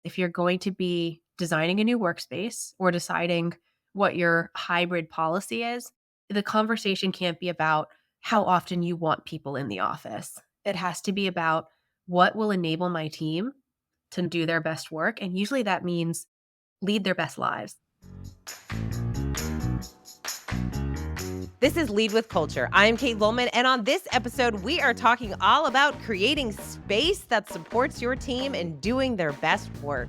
If you're going to be designing a new workspace or deciding what your hybrid policy is, the conversation can't be about how often you want people in the office. It has to be about what will enable my team to do their best work. And usually that means lead their best lives. This is Lead with Culture. I'm Kate Lowman, and on this episode, we are talking all about creating space that supports your team in doing their best work.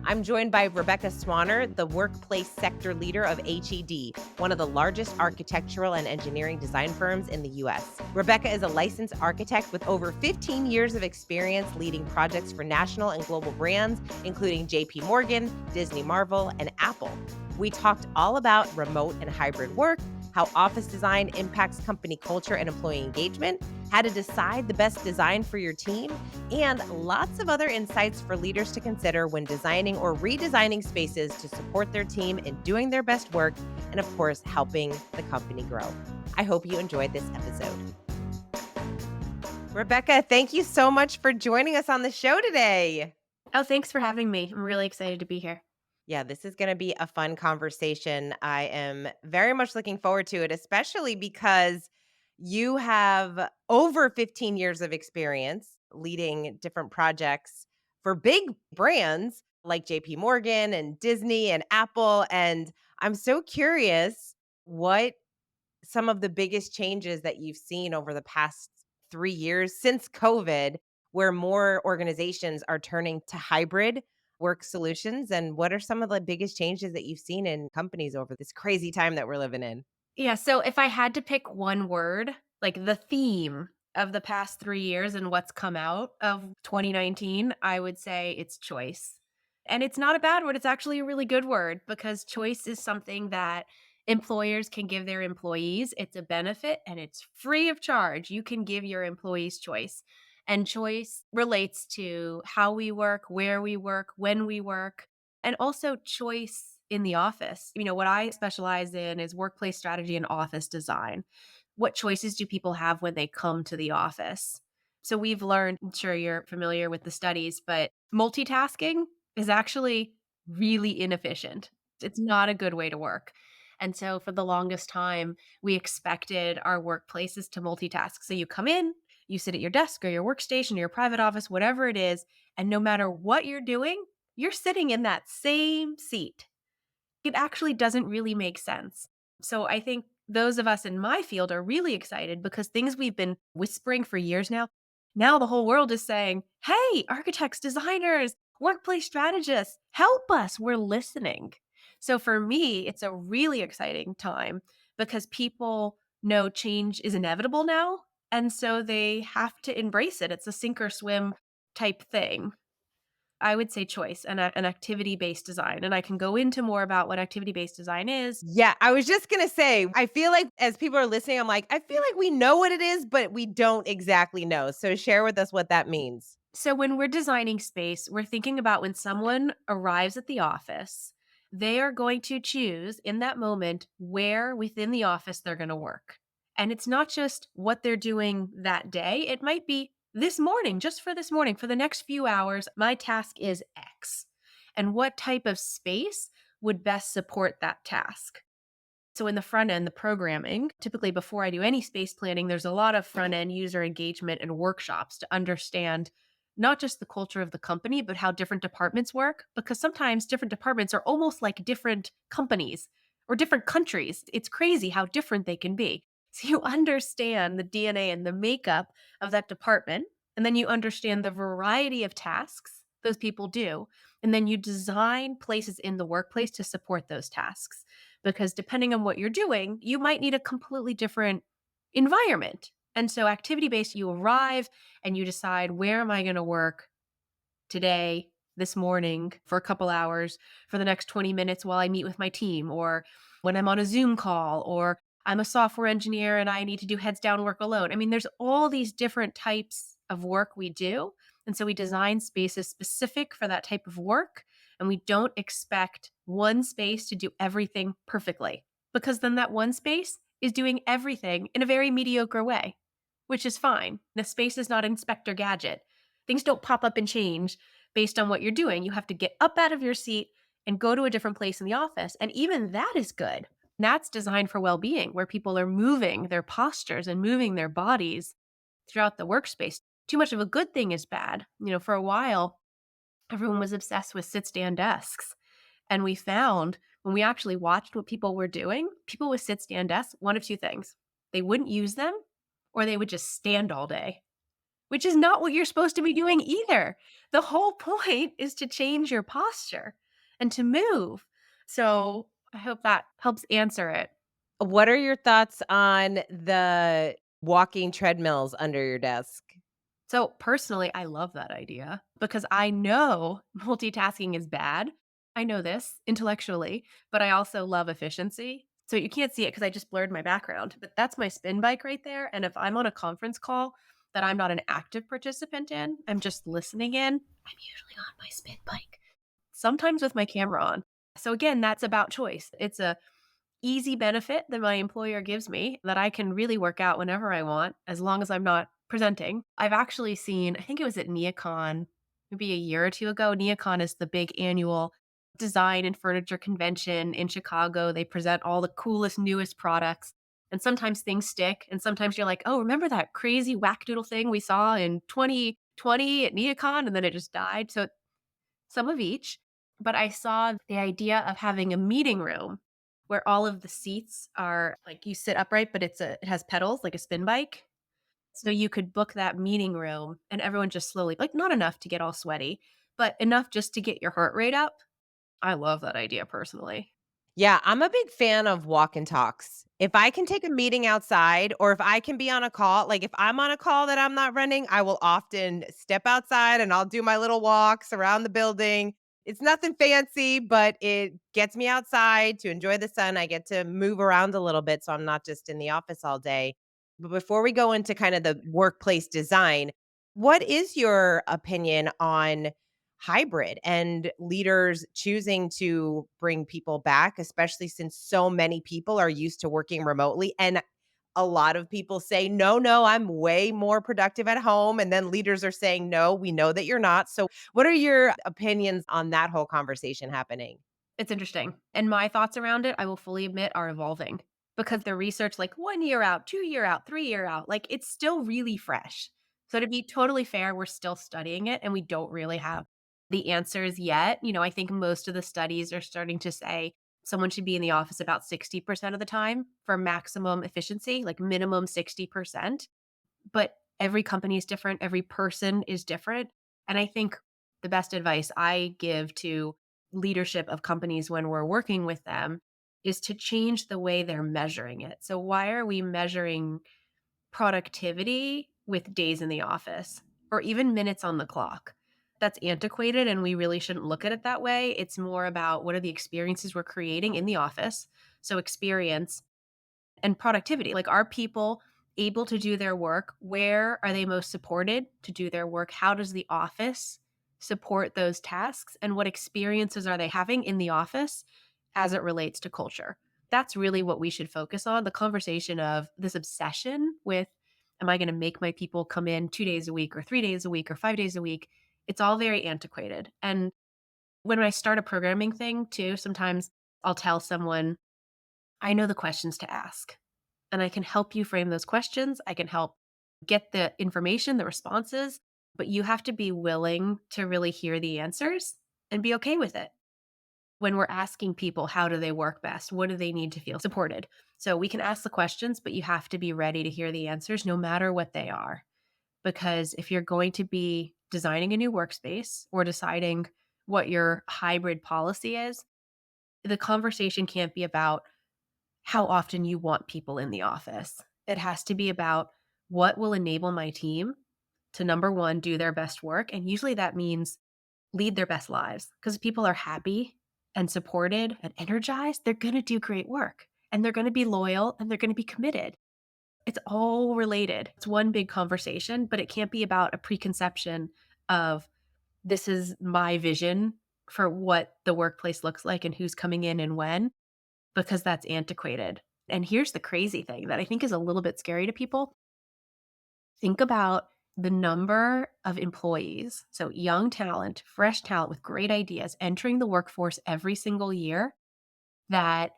I'm joined by Rebecca Swanner, the workplace sector leader of HED, one of the largest architectural and engineering design firms in the U.S. Rebecca is a licensed architect with over 15 years of experience leading projects for national and global brands, including JP Morgan, Disney Marvel, and Apple. We talked all about remote and hybrid work, how office design impacts company culture and employee engagement, how to decide the best design for your team, and lots of other insights for leaders to consider when designing or redesigning spaces to support their team in doing their best work and, of course, helping the company grow. I hope you enjoyed this episode. Rebecca, thank you so much for joining us on the show today. Oh, thanks for having me. I'm really excited to be here. Yeah, this is going to be a fun conversation. I am very much looking forward to it, especially because you have over 15 years of experience leading different projects for big brands like JP Morgan and Disney and Apple. And I'm so curious what some of the biggest changes that you've seen over the past 3 years since COVID, where more organizations are turning to hybrid work solutions? And what are some of the biggest changes that you've seen in companies over this crazy time that we're living in? Yeah, so if I had to pick one word, like the theme of the past 3 years and what's come out of 2019, I would say it's choice. And it's not a bad word, it's actually a really good word because choice is something that employers can give their employees. It's a benefit and it's free of charge. You can give your employees choice. And choice relates to how we work, where we work, when we work, and also choice in the office. What I specialize in is workplace strategy and office design. What choices do people have when they come to the office? So we've learned, I'm sure you're familiar with the studies, but multitasking is actually really inefficient. It's not a good way to work. And so for the longest time, we expected our workplaces to multitask. So you come in, you sit at your desk or your workstation or your private office, whatever it is, and no matter what you're doing, you're sitting in that same seat. It actually doesn't really make sense. So I think those of us in my field are really excited because things we've been whispering for years now the whole world is saying, "Hey, architects, designers, workplace strategists, help us. We're listening." So for me, it's a really exciting time because people know change is inevitable now, and so they have to embrace it. It's a sink or swim type thing. I would say choice and an activity-based design, and I can go into more about what activity-based design is. Yeah, I was just going to say, I feel like as people are listening, I'm like, I feel like we know what it is, but we don't exactly know. So share with us what that means. So when we're designing space, we're thinking about when someone arrives at the office, they are going to choose in that moment where within the office they're going to work. And it's not just what they're doing that day, it might be this morning, just for this morning, for the next few hours, my task is X. And what type of space would best support that task? So in the front end, the programming, typically before I do any space planning, there's a lot of front end user engagement and workshops to understand not just the culture of the company, but how different departments work. Because sometimes different departments are almost like different companies or different countries. It's crazy how different they can be. So you understand the DNA and the makeup of that department, and then you understand the variety of tasks those people do. And then you design places in the workplace to support those tasks because depending on what you're doing, you might need a completely different environment. And so activity based, you arrive and you decide, where am I going to work today, this morning, for a couple hours, for the next 20 minutes while I meet with my team, or when I'm on a Zoom call, or I'm a software engineer and I need to do heads down work alone. I mean, there's all these different types of work we do. And so we design spaces specific for that type of work. And we don't expect one space to do everything perfectly because then that one space is doing everything in a very mediocre way, which is fine. The space is not Inspector Gadget. Things don't pop up and change based on what you're doing. You have to get up out of your seat and go to a different place in the office. And even that is good. That's designed for well being, where people are moving their postures and moving their bodies throughout the workspace. Too much of a good thing is bad. For a while, everyone was obsessed with sit stand desks. And we found when we actually watched what people were doing, people with sit stand desks, one of two things. They wouldn't use them or they would just stand all day, which is not what you're supposed to be doing either. The whole point is to change your posture and to move. So I hope that helps answer it. What are your thoughts on the walking treadmills under your desk? So personally, I love that idea because I know multitasking is bad. I know this intellectually, but I also love efficiency. So you can't see it because I just blurred my background, but that's my spin bike right there. And if I'm on a conference call that I'm not an active participant in, I'm just listening in, I'm usually on my spin bike, sometimes with my camera on. So again, that's about choice. It's a easy benefit that my employer gives me that I can really work out whenever I want as long as I'm not presenting. I've actually seen, I think it was at NeoCon maybe a year or two ago. NeoCon is the big annual design and furniture convention in Chicago. They present all the coolest, newest products. And sometimes things stick. And sometimes you're like, oh, remember that crazy wackadoodle thing we saw in 2020 at NeoCon? And then it just died. So some of each, but I saw the idea of having a meeting room where all of the seats are like you sit upright, but it has pedals like a spin bike. So you could book that meeting room and everyone just slowly, like not enough to get all sweaty, but enough just to get your heart rate up. I love that idea personally. Yeah, I'm a big fan of walk and talks. If I can take a meeting outside or if I can be on a call, like if I'm on a call that I'm not running, I will often step outside and I'll do my little walks around the building. It's nothing fancy, but it gets me outside to enjoy the sun. I get to move around a little bit so I'm not just in the office all day. But before we go into kind of the workplace design, what is your opinion on hybrid and leaders choosing to bring people back, especially since so many people are used to working remotely? And a lot of people say, no, no, I'm way more productive at home. And then leaders are saying, no, we know that you're not. So, what are your opinions on that whole conversation happening? It's interesting. And my thoughts around it, I will fully admit, are evolving because the research, like 1 year out, 2 year out, 3 year out, like it's still really fresh. So, to be totally fair, we're still studying it and we don't really have the answers yet. I think most of the studies are starting to say someone should be in the office about 60% of the time for maximum efficiency, like minimum 60%. But every company is different, every person is different, and I think the best advice I give to leadership of companies when we're working with them is to change the way they're measuring it. So why are we measuring productivity with days in the office or even minutes on the clock? That's antiquated and we really shouldn't look at it that way. It's more about what are the experiences we're creating in the office. So experience and productivity. Like, are people able to do their work? Where are they most supported to do their work? How does the office support those tasks? And what experiences are they having in the office as it relates to culture? That's really what we should focus on. The conversation of this obsession with, am I going to make my people come in 2 days a week or 3 days a week or 5 days a week? It's all very antiquated. And when I start a programming thing too, sometimes I'll tell someone, I know the questions to ask and I can help you frame those questions. I can help get the information, the responses, but you have to be willing to really hear the answers and be okay with it. When we're asking people, how do they work best? What do they need to feel supported? So we can ask the questions, but you have to be ready to hear the answers no matter what they are. Because if you're going to be designing a new workspace or deciding what your hybrid policy is, the conversation can't be about how often you want people in the office. It has to be about what will enable my team to number one, do their best work. And usually that means lead their best lives because if people are happy and supported and energized, they're going to do great work and they're going to be loyal and they're going to be committed. It's all related. It's one big conversation, but it can't be about a preconception of this is my vision for what the workplace looks like and who's coming in and when because that's antiquated. And here's the crazy thing that I think is a little bit scary to people. Think about the number of employees, so young talent, fresh talent with great ideas entering the workforce every single year that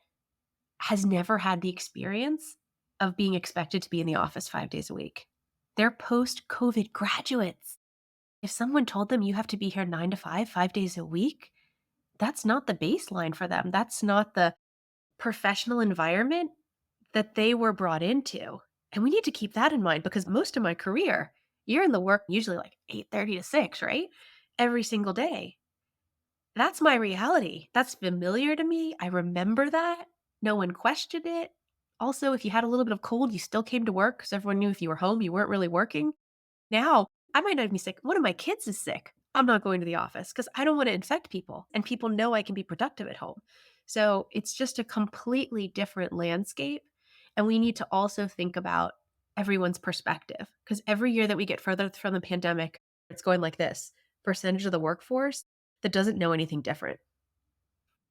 has never had the experience of being expected to be in the office 5 days a week. They're post-COVID graduates. If someone told them you have to be here 9 to 5, 5 days a week, that's not the baseline for them. That's not the professional environment that they were brought into. And we need to keep that in mind because most of my career, you're in the work usually like 8:30 to 6, right? Every single day. That's my reality. That's familiar to me. I remember that. No one questioned it. Also, if you had a little bit of cold, you still came to work because everyone knew if you were home, you weren't really working. Now, I might not be sick. One of my kids is sick. I'm not going to the office because I don't want to infect people, and people know I can be productive at home. So it's just a completely different landscape. And we need to also think about everyone's perspective because every year that we get further from the pandemic, it's going like this percentage of the workforce that doesn't know anything different.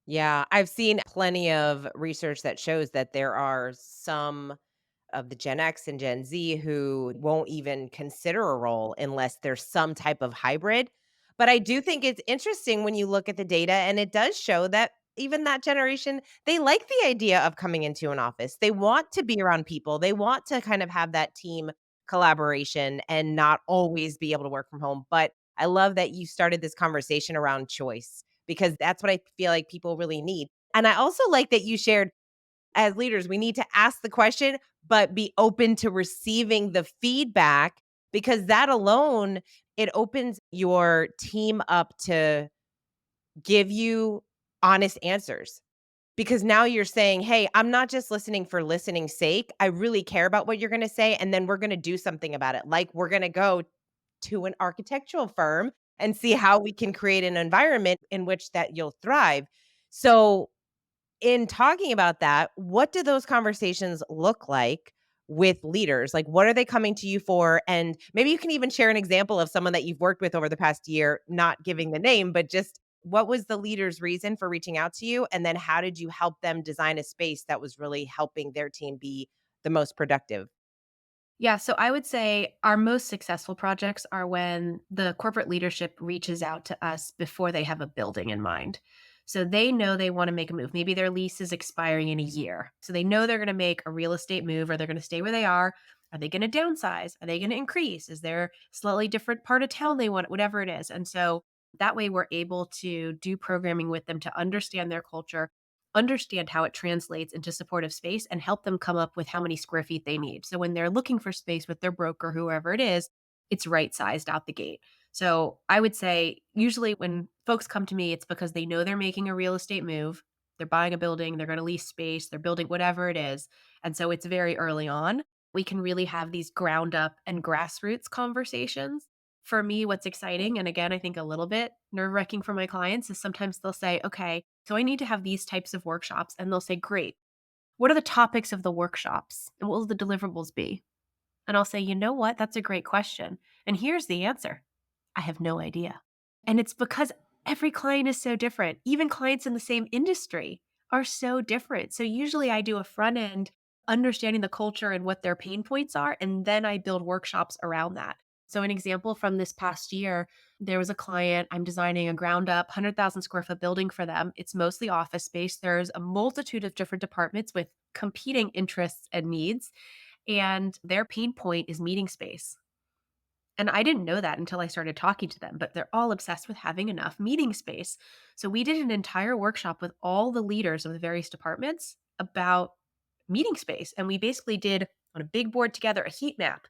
Yeah, I've seen plenty of research that shows that there are some of the Gen X and Gen Z who won't even consider a role unless there's some type of hybrid. But I do think it's interesting when you look at the data, and it does show that even that generation, they like the idea of coming into an office. They want to be around people. They want to kind of have that team collaboration and not always be able to work from home. But I love that you started this conversation around choice because that's what I feel like people really need. And I also like that you shared as leaders, we need to ask the question, but be open to receiving the feedback because that alone, it opens your team up to give you honest answers. Because now you're saying, hey, I'm not just listening for listening's sake. I really care about what you're going to say. And then we're going to do something about it. Like we're going to go to an architectural firm and see how we can create an environment in which that you'll thrive. So in talking about that, what do those conversations look like with leaders? Like, what are they coming to you for? And maybe you can even share an example of someone that you've worked with over the past year, not giving the name, but just what was the leader's reason for reaching out to you? And then how did you help them design a space that was really helping their team be the most productive? Yeah, so I would say our most successful projects are when the corporate leadership reaches out to us before they have a building in mind. So they know they want to make a move. Maybe their lease is expiring in a year. So they know they're going to make a real estate move or they're going to stay where they are. Are they going to downsize? Are they going to increase? Is there a slightly different part of town they want? Whatever it is. And so that way we're able to do programming with them to understand their culture, understand how it translates into supportive space and help them come up with how many square feet they need. So when they're looking for space with their broker, whoever it is, it's right sized out the gate. So I would say usually when folks come to me, it's because they know they're making a real estate move. They're buying a building, they're going to lease space, they're building whatever it is. And so it's very early on. We can really have these ground up and grassroots conversations. For me, what's exciting, and again, I think a little bit nerve wracking for my clients, is sometimes they'll say, okay, so I need to have these types of workshops. And they'll say, great. What are the topics of the workshops? And what will the deliverables be? And I'll say, you know what? That's a great question. And here's the answer. I have no idea. And it's because every client is so different. Even clients in the same industry are so different. So usually I do a front end understanding the culture and what their pain points are. And then I build workshops around that. So, an example from this past year, there was a client, I'm designing a ground up 100,000 square foot building for them. It's mostly office space. There's a multitude of different departments with competing interests and needs. And their pain point is meeting space. And I didn't know that until I started talking to them, but they're all obsessed with having enough meeting space. So we did an entire workshop with all the leaders of the various departments about meeting space. And we basically did on a big board together a heat map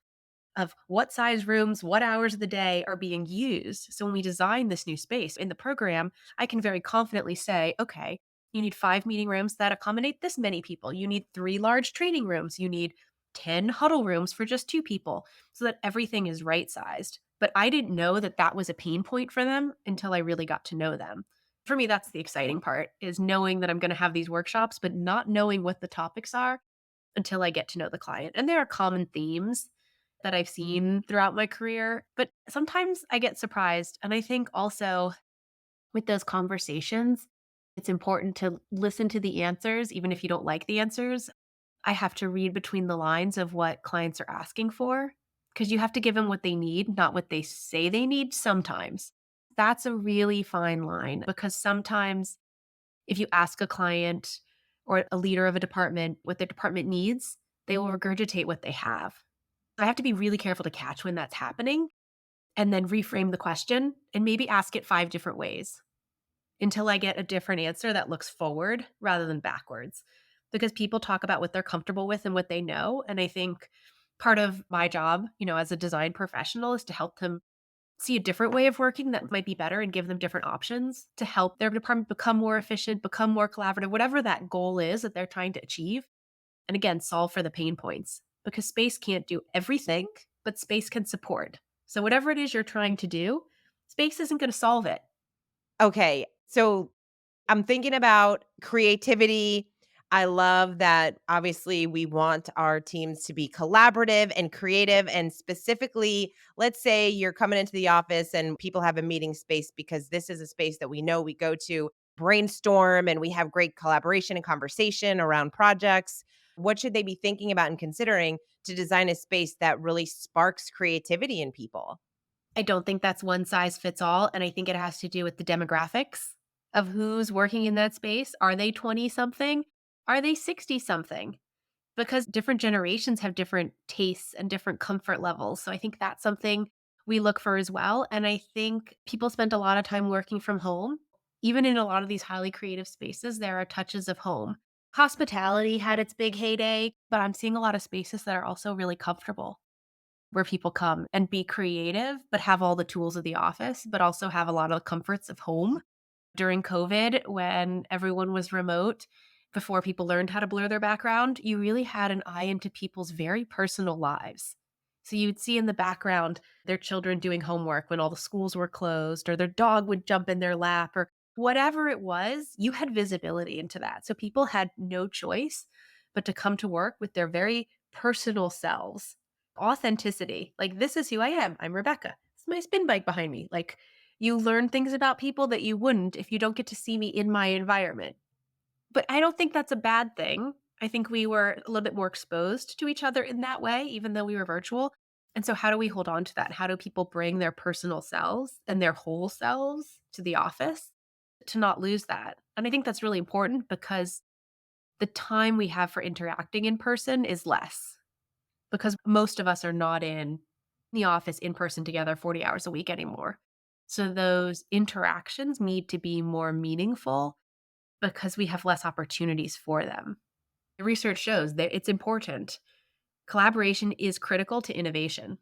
of what size rooms, what hours of the day are being used. So when we design this new space in the program, I can very confidently say, okay, you need 5 meeting rooms that accommodate this many people. You need 3 large training rooms. You need 10 huddle rooms for just 2 people so that everything is right sized. But I didn't know that that was a pain point for them until I really got to know them. For me, that's the exciting part is knowing that I'm going to have these workshops, but not knowing what the topics are until I get to know the client. And there are common themes that I've seen throughout my career, but sometimes I get surprised. And I think also with those conversations, it's important to listen to the answers, even if you don't like the answers. I have to read between the lines of what clients are asking for because you have to give them what they need, not what they say they need sometimes. That's a really fine line because sometimes if you ask a client or a leader of a department what their department needs, they will regurgitate what they have. I have to be really careful to catch when that's happening and then reframe the question and maybe ask it 5 different ways until I get a different answer that looks forward rather than backwards. Because people talk about what they're comfortable with and what they know. And I think part of my job, as a design professional is to help them see a different way of working that might be better and give them different options to help their department become more efficient, become more collaborative, whatever that goal is that they're trying to achieve. And again, solve for the pain points because space can't do everything, but space can support. So, whatever it is you're trying to do, space isn't going to solve it. Okay. So I'm thinking about creativity. I love that obviously we want our teams to be collaborative and creative. And specifically, let's say you're coming into the office and people have a meeting space because this is a space that we know we go to brainstorm and we have great collaboration and conversation around projects. What should they be thinking about and considering to design a space that really sparks creativity in people? I don't think that's one size fits all, and I think it has to do with the demographics of who's working in that space. Are they 20 something? Are they 60 something? Because different generations have different tastes and different comfort levels. So I think that's something we look for as well. And I think people spend a lot of time working from home. Even in a lot of these highly creative spaces, there are touches of home. Hospitality had its big heyday, but I'm seeing a lot of spaces that are also really comfortable where people come and be creative, but have all the tools of the office, but also have a lot of comforts of home. During COVID, when everyone was remote, before people learned how to blur their background, you really had an eye into people's very personal lives. So you'd see in the background their children doing homework when all the schools were closed, or their dog would jump in their lap, or whatever it was, you had visibility into that. So people had no choice but to come to work with their very personal selves. Authenticity. Like, this is who I am. I'm Rebecca. It's my spin bike behind me. Like, you learn things about people that you wouldn't if you don't get to see me in my environment. But I don't think that's a bad thing. I think we were a little bit more exposed to each other in that way, even though we were virtual. And so, how do we hold on to that? How do people bring their personal selves and their whole selves to the office to not lose that? And I think that's really important because the time we have for interacting in person is less because most of us are not in the office in person together 40 hours a week anymore. So those interactions need to be more meaningful because we have less opportunities for them. The research shows that it's important. Collaboration is critical to innovation.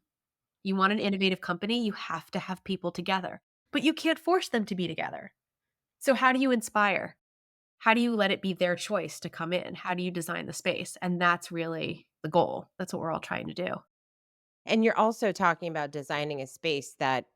You want an innovative company, you have to have people together, but you can't force them to be together. So, how do you inspire? How do you let it be their choice to come in? How do you design the space? And that's really the goal. That's what we're all trying to do. And you're also talking about designing a space that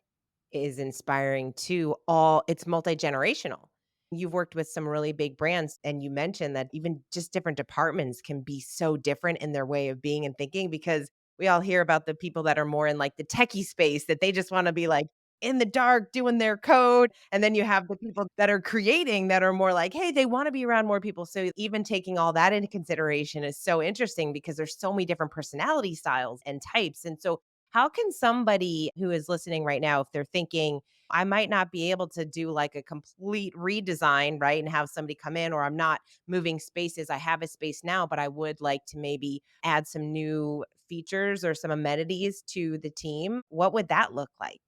is inspiring to all it's multi-generational. You've worked with some really big brands and you mentioned that even just different departments can be so different in their way of being and thinking because we all hear about the people that are more in like the techie space that they just want to be like in the dark doing their code and then you have the people that are creating that are more like hey they want to be around more people so even taking all that into consideration is so interesting because there's so many different personality styles and types and so how can somebody who is listening right now, if they're thinking, I might not be able to do like a complete redesign, right? And have somebody come in, or I'm not moving spaces. I have a space now, but I would like to maybe add some new features or some amenities to the team. What would that look like?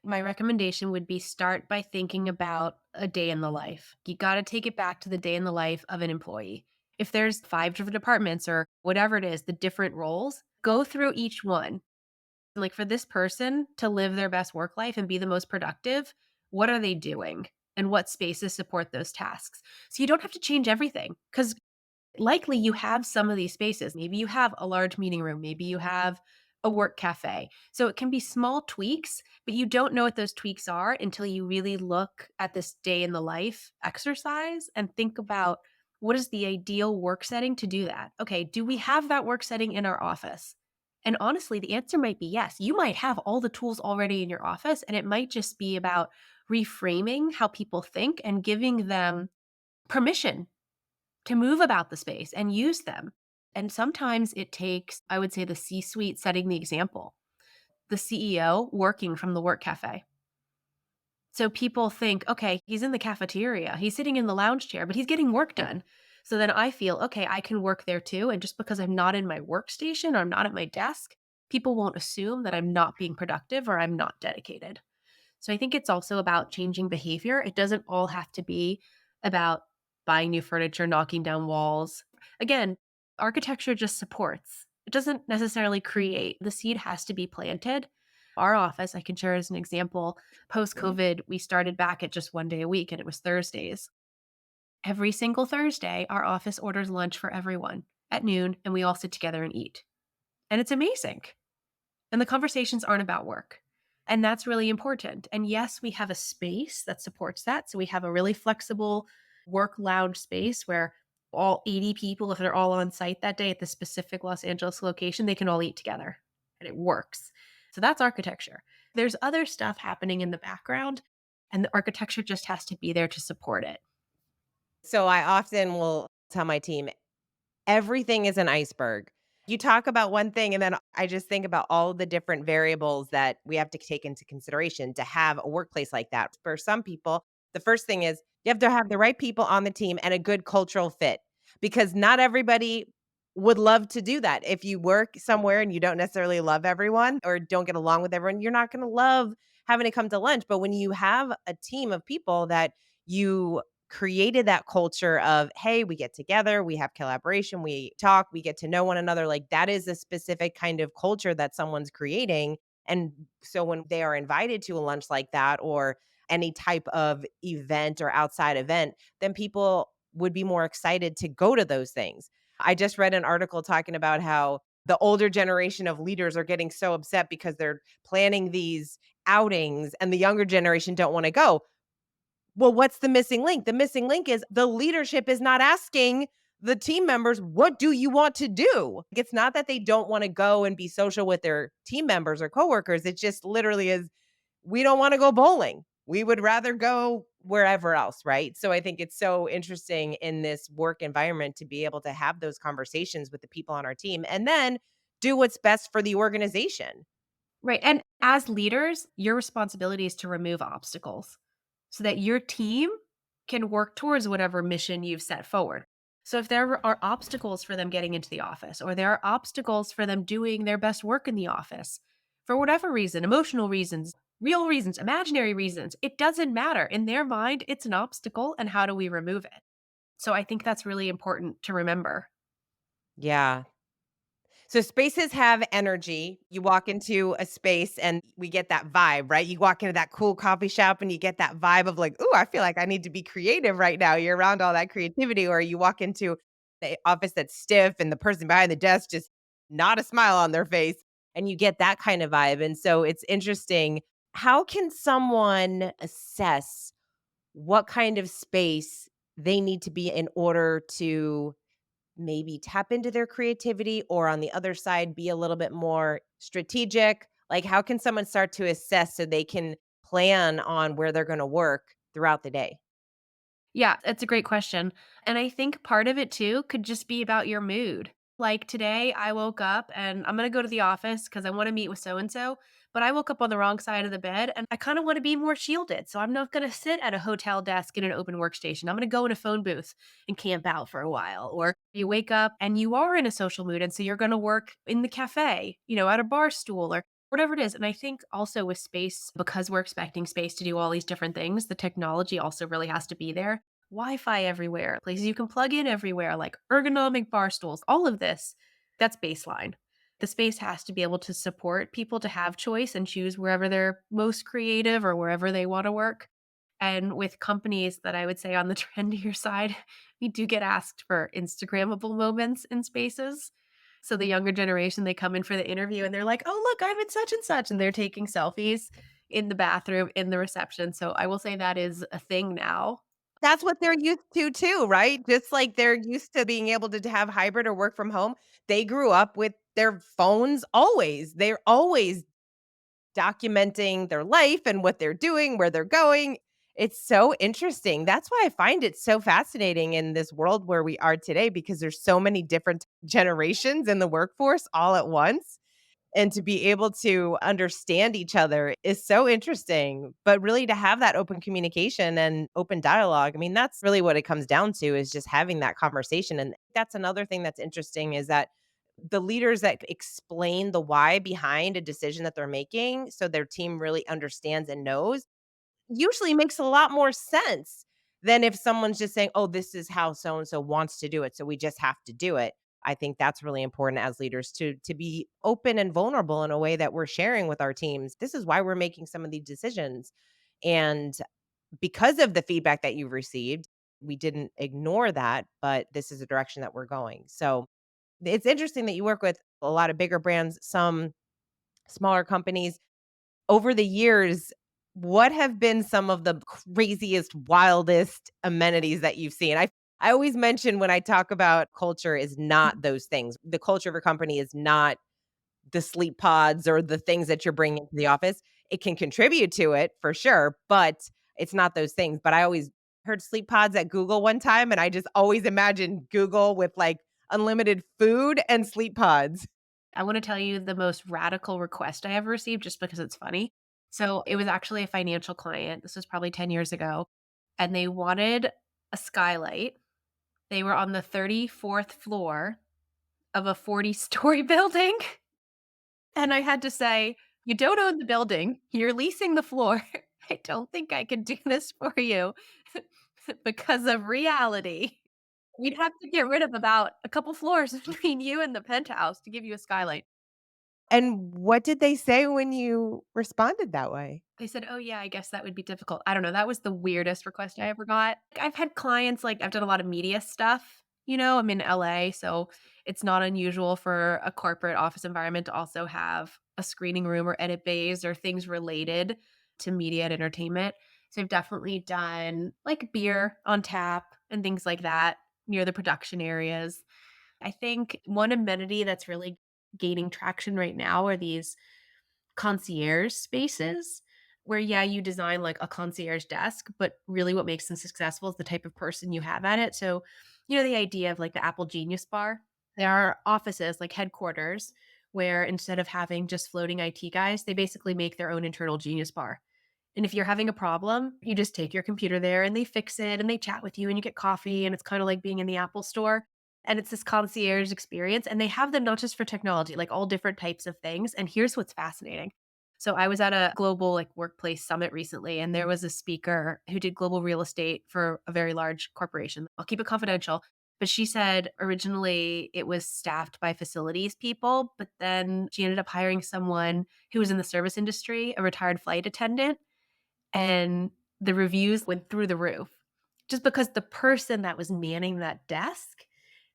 My recommendation would be start by thinking about a day in the life. You got to take it back to the day in the life of an employee. If there's 5 different departments or whatever it is, the different roles, go through each one. Like for this person to live their best work life and be the most productive, what are they doing? And what spaces support those tasks? So you don't have to change everything because likely you have some of these spaces. Maybe you have a large meeting room, maybe you have a work cafe. So it can be small tweaks, but you don't know what those tweaks are until you really look at this day in the life exercise and think about what is the ideal work setting to do that? Okay, do we have that work setting in our office? And honestly, the answer might be yes. You might have all the tools already in your office, and it might just be about reframing how people think and giving them permission to move about the space and use them. And sometimes it takes, I would say, the C suite setting the example. the CEO working from the work cafe. So people think, okay, he's in the cafeteria, he's sitting in the lounge chair, but he's getting work done. So then I feel, okay, I can work there too. And just because I'm not in my workstation or I'm not at my desk, people won't assume that I'm not being productive or I'm not dedicated. So I think it's also about changing behavior. It doesn't all have to be about buying new furniture, knocking down walls. Again, architecture just supports. It doesn't necessarily create. The seed has to be planted. Our office, I can share as an example, post COVID, we started back at just one day a week and it was Thursdays. Every single Thursday, our office orders lunch for everyone at noon and we all sit together and eat. And it's amazing. And the conversations aren't about work. And that's really important. And yes, we have a space that supports that. So we have a really flexible work lounge space where all 80 people, if they're all on site that day at the specific Los Angeles location, they can all eat together and it works. So that's architecture. There's other stuff happening in the background, and the architecture just has to be there to support it. So I often will tell my team, everything is an iceberg. You talk about one thing, and then I just think about all the different variables that we have to take into consideration to have a workplace like that. For some people, the first thing is you have to have the right people on the team and a good cultural fit, because not everybody would love to do that. If you work somewhere and you don't necessarily love everyone or don't get along with everyone, you're not going to love having to come to lunch. But when you have a team of people that you created that culture of, hey, we get together, we have collaboration, we talk, we get to know one another. Like that is a specific kind of culture that someone's creating. And so when they are invited to a lunch like that or any type of event or outside event, then people would be more excited to go to those things. I just read an article talking about how the older generation of leaders are getting so upset because they're planning these outings and the younger generation don't want to go. Well, what's the missing link? The missing link is the leadership is not asking the team members, "What do you want to do?" It's not that they don't wanna go and be social with their team members or coworkers, it just literally is, "We don't wanna go bowling. We would rather go wherever else," right? So I think it's so interesting in this work environment to be able to have those conversations with the people on our team and then do what's best for the organization. Right. And as leaders, your responsibility is to remove obstacles so that your team can work towards whatever mission you've set forward. So if there are obstacles for them getting into the office, or there are obstacles for them doing their best work in the office, for whatever reason, emotional reasons, real reasons, imaginary reasons, it doesn't matter. In their mind, it's an obstacle. And how do we remove it? So I think that's really important to remember. Yeah. So spaces have energy. You walk into a space and we get that vibe, right? You walk into that cool coffee shop and you get that vibe of like, "Ooh, I feel like I need to be creative right now." You're around all that creativity, or you walk into the office that's stiff and the person behind the desk just not a smile on their face and you get that kind of vibe. And so it's interesting. How can someone assess what kind of space they need to be in order to maybe tap into their creativity, or on the other side be a little bit more strategic? Like how can someone start to assess so they can plan on where they're going to work throughout the day? Yeah, that's a great question. And I think part of it too could just be about your mood. Like today, I woke up and I'm going to go to the office because I want to meet with so and so, but I woke up on the wrong side of the bed and I kind of want to be more shielded. So I'm not going to sit at a hotel desk in an open workstation. I'm going to go in a phone booth and camp out for a while. Or you wake up and you are in a social mood. And so you're going to work in the cafe, at a bar stool or whatever it is. And I think also with space, because we're expecting space to do all these different things, the technology also really has to be there. Wi-Fi everywhere, places you can plug in everywhere, like ergonomic bar stools, all of this, that's baseline. The space has to be able to support people to have choice and choose wherever they're most creative or wherever they want to work. And with companies that I would say on the trendier side, we do get asked for Instagrammable moments in spaces. So the younger generation, they come in for the interview and they're like, "Oh, look, I'm in such and such." And they're taking selfies in the bathroom, in the reception. So I will say that is a thing now. That's what they're used to too, right? Just like they're used to being able to have hybrid or work from home. They grew up with their phones always. They're always documenting their life and what they're doing, where they're going. It's so interesting. That's why I find it so fascinating in this world where we are today, because there's so many different generations in the workforce all at once. and to be able to understand each other is so interesting. But really to have that open communication and open dialogue, I mean, that's really what it comes down to is just having that conversation. And that's another thing that's interesting is that the leaders that explain the why behind a decision that they're making so their team really understands and knows usually makes a lot more sense than if someone's just saying, "Oh, this is how so and so wants to do it, so we just have to do it." I think that's really important as leaders to be open and vulnerable in a way that we're sharing with our teams. This is why we're making some of these decisions. And because of the feedback that you've received, we didn't ignore that, but this is the direction that we're going. So it's interesting that you work with a lot of bigger brands, some smaller companies over the years, what have been some of the craziest, wildest amenities that you've seen? I always mention when I talk about culture is not those things. The culture of a company is not the sleep pods or the things that you're bringing to the office. It can contribute to it for sure, but it's not those things. But I always heard sleep pods at Google one time, and I just always imagined Google with like unlimited food and sleep pods. I wanna tell you the most radical request I ever received just because it's funny. So, it was actually a financial client, this was probably 10 years ago, and they wanted a skylight. They were on the 34th floor of a 40-story building, and I had to say, "You don't own the building, you're leasing the floor. I don't think I can do this for you because of reality. We'd have to get rid of about a couple floors between you and the penthouse to give you a skylight." And what did they say when you responded that way? They said, "Oh, yeah, I guess that would be difficult." I don't know, that was the weirdest request I ever got. I've had clients like, I've done a lot of media stuff, I'm in LA, so it's not unusual for a corporate office environment to also have a screening room or edit bays or things related to media and entertainment. So I've definitely done, like, beer on tap and things like that near the production areas. I think one amenity that's really gaining traction right now are these concierge spaces where, yeah, you design like a concierge desk, but really what makes them successful is the type of person you have at it. So, the idea of like the Apple Genius Bar, there are offices like headquarters where instead of having just floating IT guys, they basically make their own internal Genius Bar. And if you're having a problem, you just take your computer there and they fix it and they chat with you and you get coffee and it's kind of like being in the Apple store. And it's this concierge experience. And they have them not just for technology, like all different types of things. And here's what's fascinating. So I was at a global like workplace summit recently, and there was a speaker who did global real estate for a very large corporation. I'll keep it confidential. But she said originally it was staffed by facilities people, but then she ended up hiring someone who was in the service industry, a retired flight attendant, and the reviews went through the roof just because the person that was manning that desk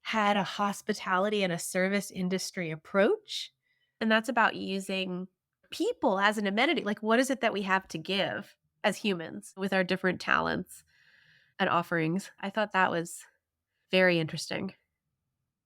had a hospitality and a service industry approach. And that's about using people as an amenity. Like, what is it that we have to give as humans with our different talents and offerings? I thought that was very interesting.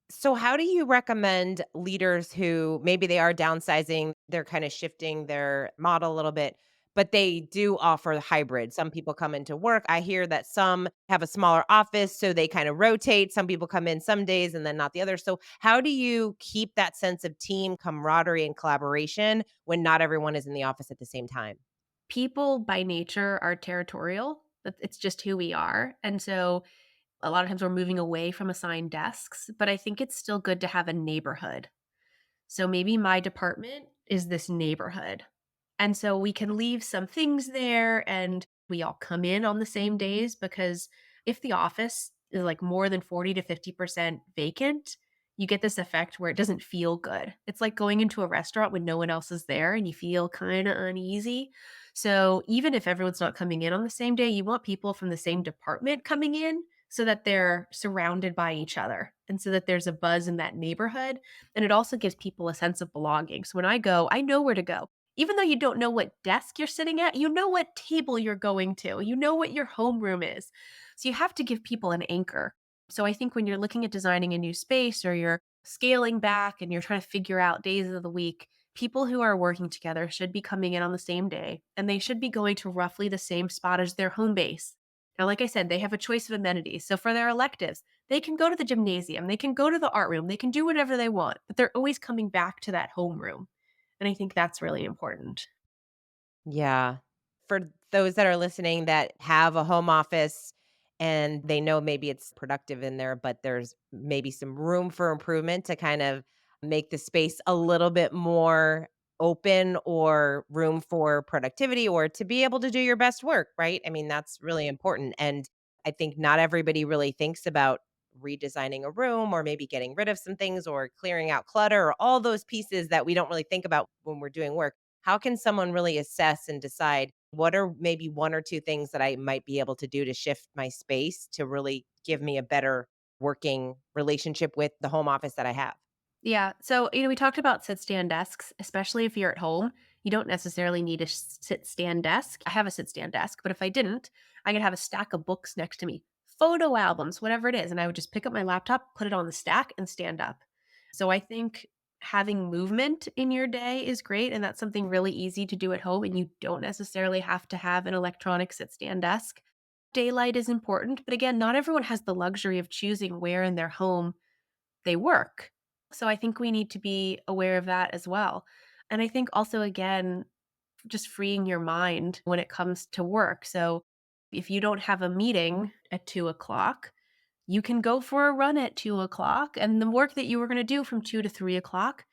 So, how do you recommend leaders who maybe they are downsizing, they're kind of shifting their model a little bit, but they do offer the hybrid? Some people come into work. I hear that some have a smaller office, so they kind of rotate. Some people come in some days and then not the other. So, how do you keep that sense of team camaraderie and collaboration when not everyone is in the office at the same time? People by nature are territorial. It's just who we are. And so a lot of times we're moving away from assigned desks, but I think it's still good to have a neighborhood. So maybe my department is this neighborhood. And so we can leave some things there and we all come in on the same days because if the office is like more than 40 to 50% vacant, you get this effect where it doesn't feel good. It's like going into a restaurant when no one else is there and you feel kind of uneasy. So even if everyone's not coming in on the same day, you want people from the same department coming in so that they're surrounded by each other and so that there's a buzz in that neighborhood. And it also gives people a sense of belonging. So when I go, I know where to go. Even though you don't know what desk you're sitting at, you know what table you're going to. You know what your homeroom is. So you have to give people an anchor. So I think when you're looking at designing a new space or you're scaling back and you're trying to figure out days of the week, people who are working together should be coming in on the same day and they should be going to roughly the same spot as their home base. Now, like I said, they have a choice of amenities. So for their electives, they can go to the gymnasium, they can go to the art room, they can do whatever they want, but they're always coming back to that homeroom. And I think that's really important. Yeah. For those that are listening that have a home office and they know maybe it's productive in there, but there's maybe some room for improvement to kind of make the space a little bit more open or room for productivity or to be able to do your best work, right? I mean, that's really important. And I think not everybody really thinks about redesigning a room or maybe getting rid of some things or clearing out clutter or all those pieces that we don't really think about when we're doing work. How can someone really assess and decide what are maybe 1 or 2 things that I might be able to do to shift my space to really give me a better working relationship with the home office that I have? Yeah. So, we talked about sit stand desks, especially if you're at home. You don't necessarily need a sit stand desk. I have a sit stand desk, but if I didn't, I could have a stack of books next to me, photo albums, whatever it is. And I would just pick up my laptop, put it on the stack, and stand up. So, I think having movement in your day is great. And that's something really easy to do at home. And you don't necessarily have to have an electronic sit stand desk. Daylight is important. But again, not everyone has the luxury of choosing where in their home they work. So I think we need to be aware of that as well. And I think also, again, just freeing your mind when it comes to work. So if you don't have a meeting at 2 o'clock, you can go for a run at 2 o'clock. And the work that you were going to do from 2 to 3 o'clock,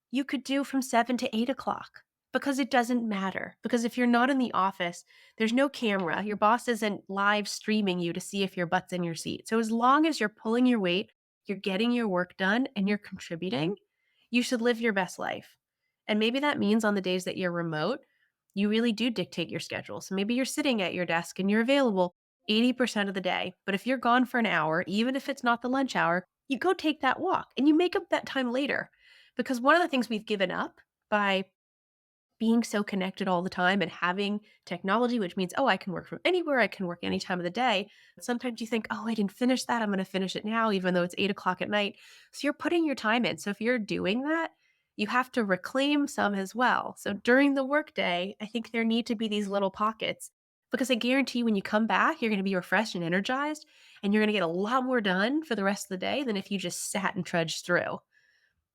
you could do from 7 to 8 o'clock because it doesn't matter. Because if you're not in the office, there's no camera. Your boss isn't live streaming you to see if your butt's in your seat. So as long as you're pulling your weight, you're getting your work done, and you're contributing, you should live your best life. And maybe that means on the days that you're remote, you really do dictate your schedule. So maybe you're sitting at your desk and you're available 80% of the day. But if you're gone for an hour, even if it's not the lunch hour, you go take that walk and you make up that time later. Because one of the things we've given up by being so connected all the time and having technology, which means, oh, I can work from anywhere, I can work any time of the day. Sometimes you think, oh, I didn't finish that. I'm going to finish it now, even though it's 8 o'clock at night. So you're putting your time in. So if you're doing that, you have to reclaim some as well. So during the workday, I think there need to be these little pockets because I guarantee when you come back, you're going to be refreshed and energized, and you're going to get a lot more done for the rest of the day than if you just sat and trudged through.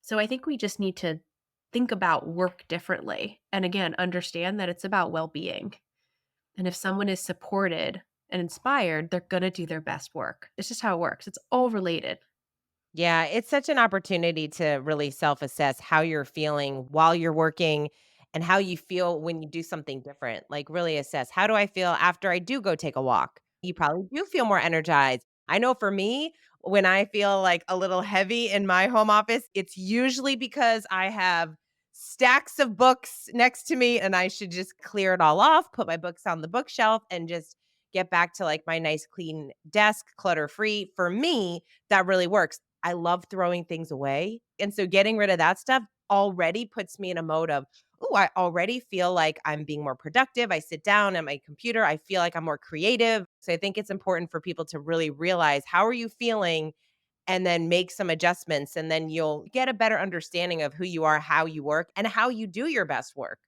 So I think we just need to think about work differently. And again, understand that it's about well being. And if someone is supported and inspired, they're going to do their best work. It's just how it works. It's all related. Yeah, it's such an opportunity to really self-assess how you're feeling while you're working and how you feel when you do something different. Like really assess, how do I feel after I do go take a walk? You probably do feel more energized. I know for me, when I feel like a little heavy in my home office, it's usually because I have stacks of books next to me and I should just clear it all off, put my books on the bookshelf and just get back to like my nice clean desk, clutter free. For me, that really works. I love throwing things away. And so getting rid of that stuff already puts me in a mode of, oh, I already feel like I'm being more productive. I sit down at my computer. I feel like I'm more creative. So I think it's important for people to really realize how are you feeling and then make some adjustments. And then you'll get a better understanding of who you are, how you work, and how you do your best work.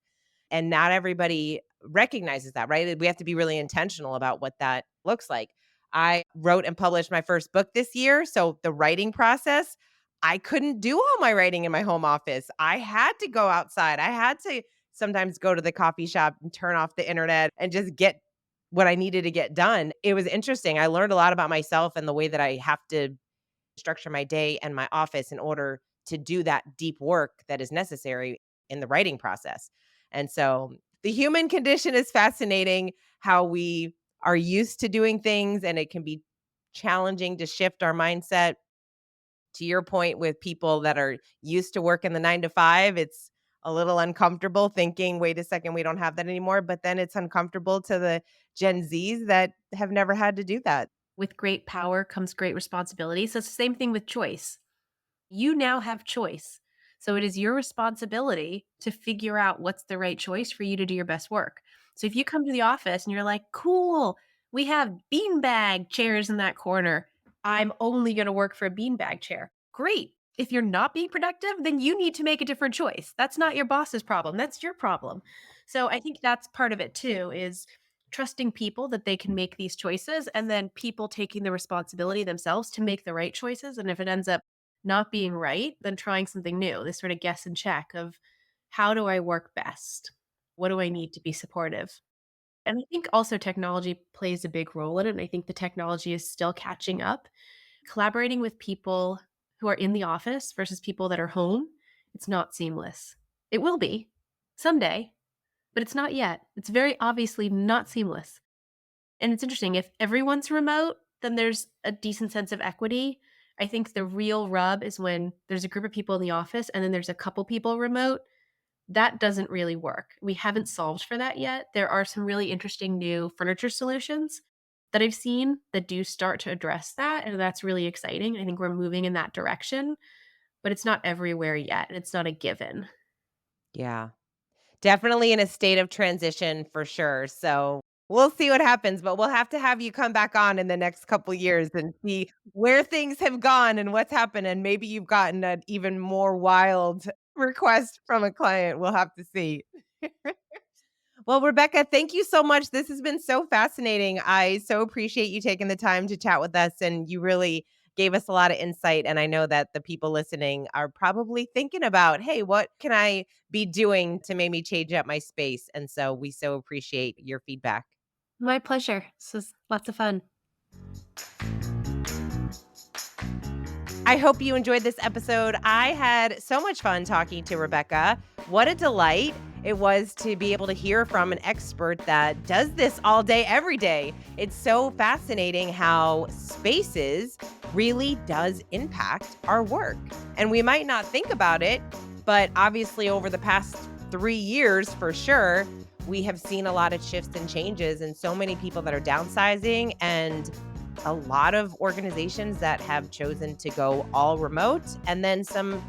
And not everybody recognizes that, right? We have to be really intentional about what that looks like. I wrote and published my first book this year, so the writing process, I couldn't do all my writing in my home office. I had to go outside. I had to sometimes go to the coffee shop and turn off the internet and just get what I needed to get done. It was interesting. I learned a lot about myself and the way that I have to structure my day and my office in order to do that deep work that is necessary in the writing process. And so the human condition is fascinating, how we are used to doing things, and it can be challenging to shift our mindset. To your point with people that are used to working the 9 to 5, it's a little uncomfortable thinking, wait a second, we don't have that anymore. But then it's uncomfortable to the Gen Zs that have never had to do that. With great power comes great responsibility. So it's the same thing with choice. You now have choice. So it is your responsibility to figure out what's the right choice for you to do your best work. So if you come to the office and you're like, cool, we have beanbag chairs in that corner. I'm only going to work for a beanbag chair. Great. If you're not being productive, then you need to make a different choice. That's not your boss's problem. That's your problem. So I think that's part of it too is trusting people that they can make these choices and then people taking the responsibility themselves to make the right choices. And if it ends up not being right, then trying something new, this sort of guess and check of How do I work best? What do I need to be supportive? And I think also technology plays a big role in it, and I think the technology is still catching up. Collaborating with people who are in the office versus people that are home, it's not seamless. It will be someday, but it's not yet. It's very obviously not seamless. And it's interesting, if everyone's remote, then there's a decent sense of equity. I think the real rub is when there's a group of people in the office and then there's a couple people remote. That doesn't really work. We haven't solved for that yet. There are some really interesting new furniture solutions that I've seen that do start to address that, and that's really exciting. I think we're moving in that direction, but it's not everywhere yet, and it's not a given. Yeah. Definitely in a state of transition for sure. So we'll see what happens, but we'll have to have you come back on in the next couple years and see where things have gone and what's happened. And maybe you've gotten an even more wild request from a client. We'll have to see. Well, Rebecca, thank you so much. This has been so fascinating. I so appreciate you taking the time to chat with us, and you really gave us a lot of insight. And I know that the people listening are probably thinking about, hey, what can I be doing to maybe change up my space? And so we so appreciate your feedback. My pleasure. This was lots of fun. I hope you enjoyed this episode. I had so much fun talking to Rebecca. What a delight it was to be able to hear from an expert that does this all day, every day. It's so fascinating how spaces really does impact our work. And we might not think about it, but obviously over the past 3 years, for sure, we have seen a lot of shifts and changes and so many people that are downsizing and a lot of organizations that have chosen to go all remote, and then some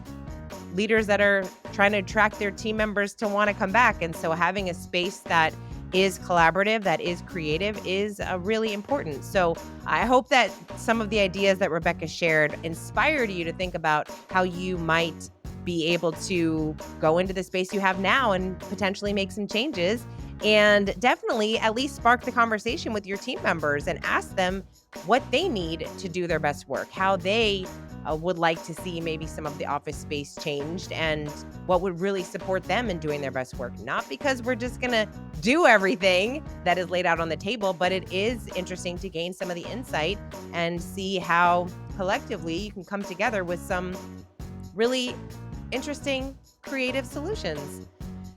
leaders that are trying to attract their team members to want to come back. And so having a space that is collaborative, that is creative, is really important. So I hope that some of the ideas that Rebecca shared inspired you to think about how you might be able to go into the space you have now and potentially make some changes, and definitely at least spark the conversation with your team members and ask them what they need to do their best work, how they would like to see maybe some of the office space changed, and what would really support them in doing their best work. Not because we're just going to do everything that is laid out on the table, but it is interesting to gain some of the insight and see how collectively you can come together with some really interesting creative solutions.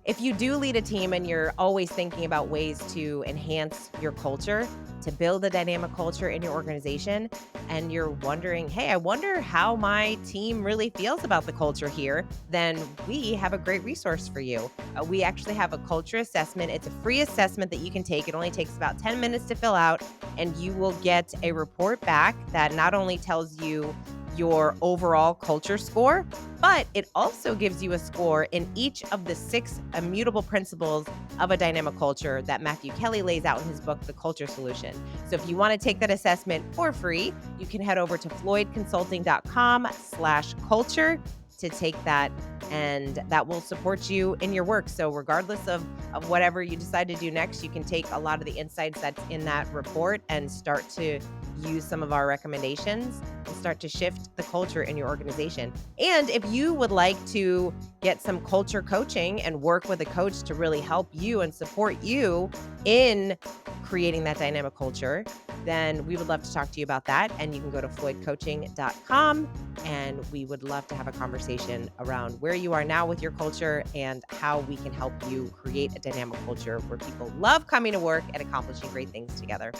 If you do lead a team and you're always thinking about ways to enhance your culture, to build a dynamic culture in your organization, and you're wondering, hey, I wonder how my team really feels about the culture here, then we have a great resource for you. We actually have a culture assessment. It's a free assessment that you can take. It only takes about 10 minutes to fill out, and you will get a report back that not only tells you your overall culture score, but it also gives you a score in each of the 6 immutable principles of a dynamic culture that Matthew Kelly lays out in his book, The Culture Solution. So if you want to take that assessment for free, you can head over to floydconsulting.com/culture to take that, and that will support you in your work. So regardless of whatever you decide to do next, you can take a lot of the insights that's in that report and start to use some of our recommendations and start to shift the culture in your organization. And if you would like to get some culture coaching and work with a coach to really help you and support you in creating that dynamic culture, then we would love to talk to you about that. And you can go to floydcoaching.com, and we would love to have a conversation around where you are now with your culture and how we can help you create a dynamic culture where people love coming to work and accomplishing great things together.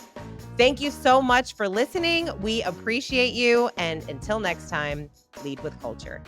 Thank you so much for listening. We appreciate you. And until next time, lead with culture.